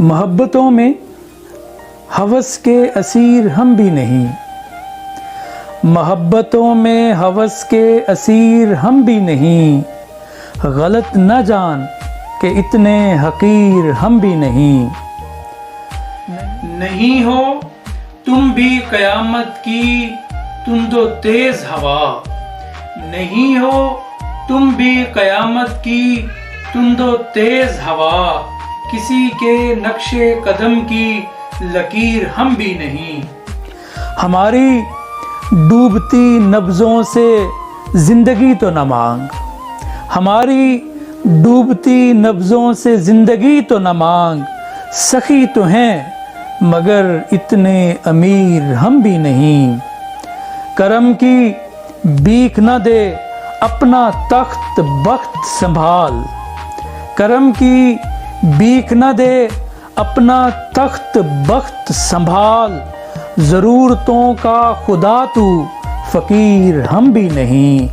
محبتوں میں ہوس کے اسیر ہم بھی نہیں، محبتوں میں ہوس کے اسیر ہم بھی نہیں، غلط نہ جان کہ اتنے حقیر ہم بھی نہیں۔ نہیں ہو تم بھی قیامت کی تند و تیز ہوا، نہیں ہو تم بھی قیامت کی تند و تیز ہوا، کسی کے نقش قدم کی لکیر ہم بھی نہیں۔ ہماری ڈوبتی نبضوں سے زندگی تو نہ مانگ، ہماری ڈوبتی نبضوں سے زندگی تو نہ مانگ، سخی تو ہیں مگر اتنے امیر ہم بھی نہیں۔ کرم کی بھیک نہ دے اپنا تخت بخت سنبھال، کرم کی بھیک نہ دے اپنا تخت بخت سنبھال، ضرورتوں کا خدا تو فقیر ہم بھی نہیں۔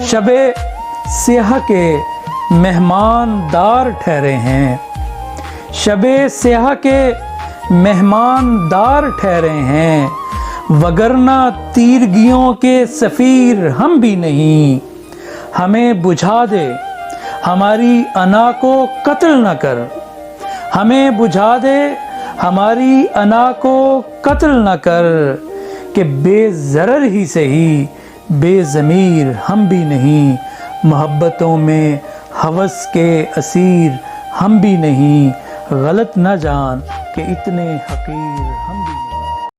شب سیاہ کے مہمان دار ٹھہرے ہیں، شب سیاہ کے مہمان دار ٹھہرے ہیں، وگرنہ تیرگیوں کے سفیر ہم بھی نہیں۔ ہمیں بجھا دے ہماری انا کو قتل نہ کر، ہمیں بجھا دے ہماری انا کو قتل نہ کر، کہ بے ضرر ہی سہی بے ضمیر ہم بھی نہیں۔ محبتوں میں ہوس کے اسیر ہم بھی نہیں، غلط نہ جان کہ اتنے حقیر